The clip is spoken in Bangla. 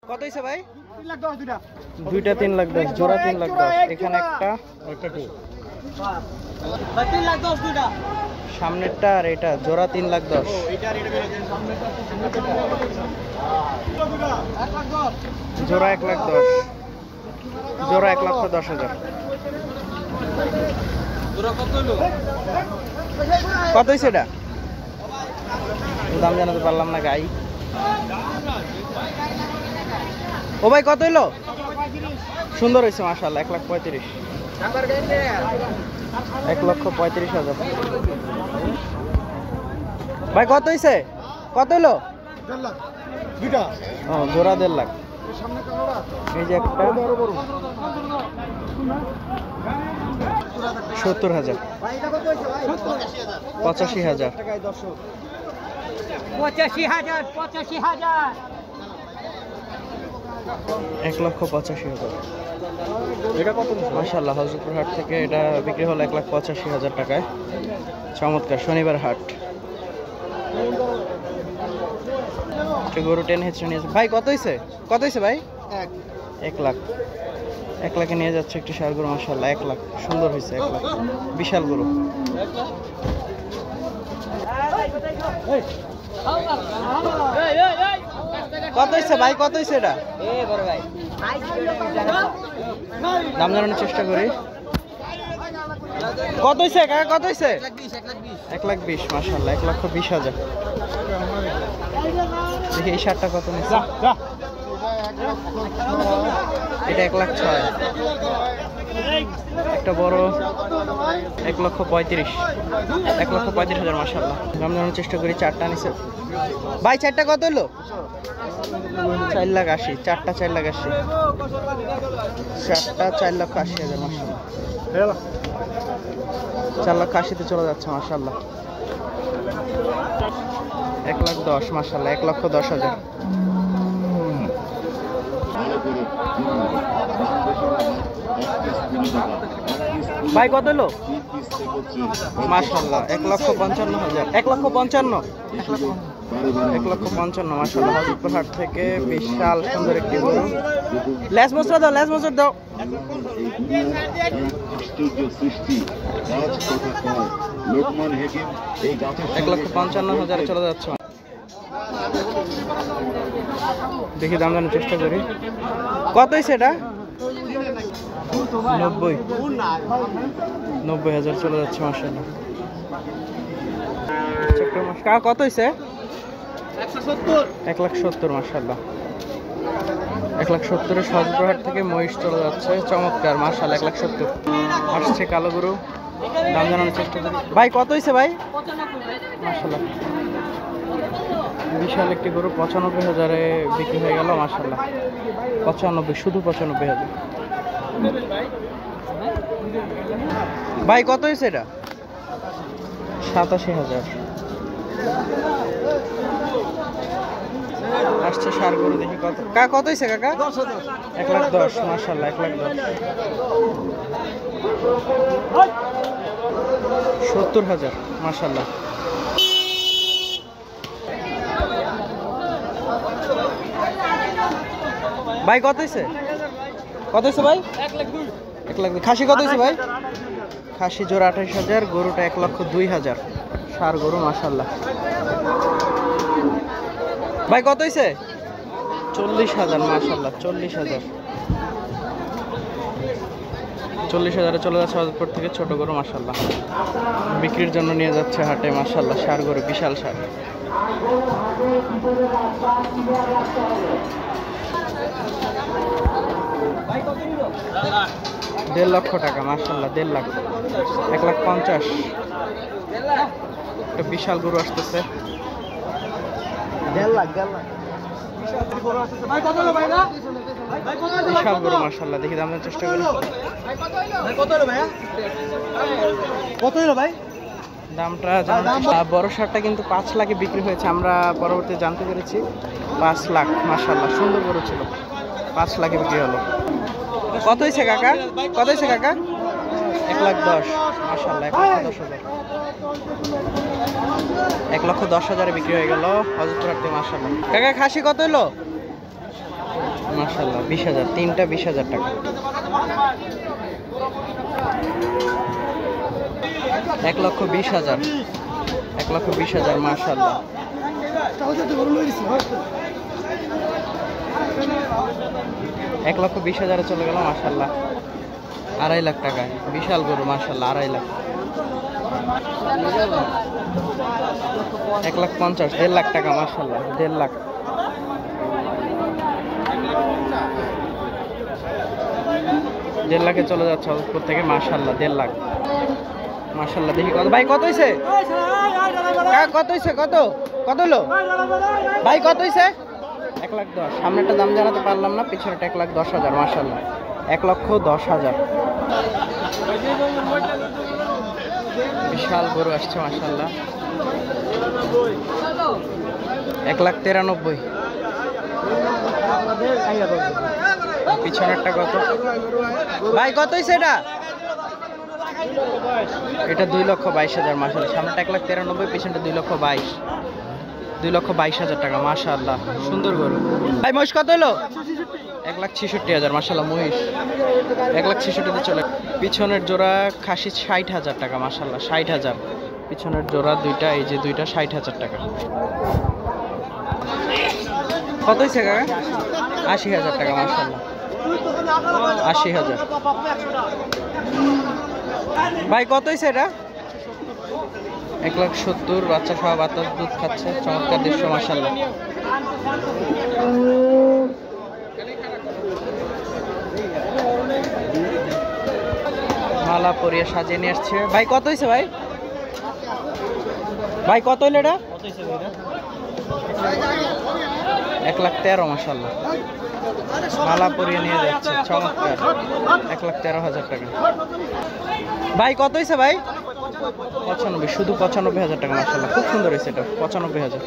কত হইছে ভাই? 3,10,000 দুইটা। দুইটা 3,10,000, জোড়া 3,10,000। এখানে একটা ভাই 3,10,000 দুইটা। সামনেরটা আর এটা জোড়া 3,10,000। এটা আর এটা বের করেন সামনেটা সামনেটা। দুইটা 1,10,000। জোড়া 1,10,000, জোড়া 1,10,000। জোড়া কত হলো? কত হইছে এটা? দাম জানাতে পারলাম না গাই। ও ভাই কত হইলো? সুন্দর হয়েছে মাশাআল্লাহ, 1,35,000। 1,35,000 ভাই। কত হইছে? কত হইলো? 1.5 লাখ দুইটা। ও জোড়া 1.5 লাখ। সামনে কালোটা এই যে একটা বড় বড় 70,000। ভাই এটা কত হইছে ভাই? 85,000। টাকায় 1000। 85,000 85,000। 1,85,000। এটা কত মাশাআল্লাহ? হযরতপুর হাট থেকে এটা বিক্রি হলো 1,85,000 টাকায়। চমৎকার শনিবার হাট। গরু 10 হেঁচড়ে নিয়েছে ভাই। কত হইছে? কত হইছে ভাই? 1 লাখ। 1 লাখে নিয়ে যাচ্ছে একটি ষাঁড় গরু মাশাআল্লাহ। 1 লাখ সুন্দর হয়েছে। 1 লাখ বিশাল গরু। কত হইছে ভাই? কত হইছে এটা? দাম জানানোর চেষ্টা করি। কত হইছে কাকা? কত হইছে? 1,20,000 মাশাআল্লাহ। 1,20,000। দেখি এই শার্টটা কত নিচ্ছে। এটা 1,06,000। একটা বড় 1,35,000। 1,35,000 মাশাআল্লাহ। দাম জানানোর চেষ্টা করি। চারটা নিছে ভাই। চারটা কত হলো? 4,80,000। চারটা 4,80,000। চারটা 4,80,000 মাশাআল্লাহ। 4,80,000-তে চলে যাচ্ছে মাশাআল্লাহ। 1,10,000 মাশাআল্লাহ। 1,10,000। ভাই কত হলো? মাশাআল্লাহ 1,55,000। 1,55,000। 1,55,000 মাশাআল্লাহ। হযরতপুর হাট থেকে বিশাল সুন্দর একটি গরু। লেজ মোচড় দাও, লেজ মোচড় দাও। 1,55,000 চলে যাচ্ছে। দেখি দাম জানার চেষ্টা করি। কত হয়েছে এটা? 90,000 চলে যাচ্ছে মাশাআল্লাহ। কত হয়েছে? 1,70,000 মাশাআল্লাহ। 1,70,000 হযরতপুর হাট থেকে মহিষ চলে যাচ্ছে। চমৎকার মাশাআল্লাহ। 1,70,000 আসছে কালো গরু। দাম জানানোর চেষ্টা করি। ভাই কত হয়েছে ভাই? মাশাআল্লাহ বিশাল একটি গরু 95,000-এ বিক্রি হয়ে গেল মাশাআল্লাহ। 95, শুধু 95,000। ভাই কত হয়েছে এটা? 87,000 আসছে ষাঁড় গরু। দেখি কত কাকা। কত হয়েছে কাকা? 1,10,000 মাশাআল্লাহ। 1,10,000। 70,000 মাশাআল্লাহ। ভাই কত হয়েছে? কত হয়েছে ভাই? 1,02,000। খাসি কত হয়েছে ভাই? খাসি জোড়া 28,000, গরুটা 1,02,000। ষাঁড় গরু মাশাআল্লাহ। ভাই কত হয়েছে? 40,000 মাশাআল্লাহ। 40,000। 40,000-এ চলে যাচ্ছে হযরতপুর থেকে ছোট গরু মাশাআল্লাহ। বিক্রির জন্য নিয়ে যাচ্ছে হাটে মাশাআল্লাহ। ষাঁড় গরু বিশাল ষাঁড়। 1.5 লক্ষ টাকা মাশাআল্লাহ। 1.5 লাখ। 1,50,000। একটা বিশাল গরু আসতেছে। 1.5 লাখ 1.5 লাখ। ভাই কত হলো ভাই না? ভাই কত হলো? বিশাল গরু মাশাআল্লাহ। দেখি দাম জানার চেষ্টা করি। ভাই কত হলো? ভাই কত হলো ভাইয়া? কত হলো ভাই? দামটা জানার চেষ্টা। বড় ষাঁড়টা কিন্তু 5 লাখে বিক্রি হয়েছে। আমরা পরবর্তীতে জানতে পেরেছি 5 লাখ মাশাআল্লাহ। সুন্দর গরু ছিল। 5 লাখে বিক্রি হলো। কত হয়েছে কাকা? কত হয়েছে কাকা? 1,10,000 মাশাআল্লাহ। 1,10,000। 1,10,000-এ বিক্রি হয়ে গেল হযরতপুর হাটে মাশাআল্লাহ। কাকা খাসি কত হলো? মাশাআল্লাহ 20,000, তিনটা 20,000 টাকা। 1,20,000, 1,20,000 মাশাআল্লাহ। 1,20,000 চলে গেল মাশাআল্লাহ। 2.5 লাখ টাকায় বিশাল গরু মাশাআল্লাহ, 2.5 লাখ। 1,50,000, 1.5 লাখ টাকা মাশাআল্লাহ, 1.5 লাখ। 1.5 লাখে চলে যাচ্ছে উপর থেকে মাশাআল্লাহ, 1.5 লাখ মাশাআল্লাহ। দেখি কত ভাই, কত হইছে কত হইছে, কত কত হলো ভাই, কত হইছে? 1,10,000। সামনেটা দাম জানাতে পারলাম না, পিছনেটা 1,10,000 মাশাআল্লাহ, 1,10,000। বিশাল গরু আসছে মাশাআল্লাহ। 1,93,000। পিছনেরটা কত ভাই, কত হইছে এটা? এটা 2,22,000 মাশাআল্লাহ। সামনেটা 1,93,000, পিছনটা 2,22,000, 2,22,000 টাকা মাশাআল্লাহ। সুন্দর গরু ভাই। মহিষ কত হলো? 1,66,000 মাশাআল্লাহ। মহিষ 1,66,000 চলে। পিছনের জোড়া খাসি 60,000 টাকা মাশাআল্লাহ, 60,000। পিছনের জোড়া দুইটা, এই যে দুইটা 60,000 টাকা। কত হয়েছে কাকা? 80,000 টাকা মাশাআল্লাহ, 80,000। ভাই কত হয়েছে এটা? 1,70,000, বাচ্চা সহ বাতাস দুধ খাচ্ছে, চমৎকার দৃশ্য মাশাআল্লাহ। মালা পরিয়ে সাজিয়ে নিয়ে আসছে। ভাই কত হয়েছে ভাই? ভাই কত হইলো এটা? 1,13,000 মাশাআল্লাহ। মালা পরিয়ে নিয়ে যাচ্ছে, চমৎকার। 1,13,000 টাকা। ভাই কত হয়েছে ভাই? 95, শুধু 95,000 টাকা মাশাআল্লাহ। খুব সুন্দর হয়েছে এটা, 95,000।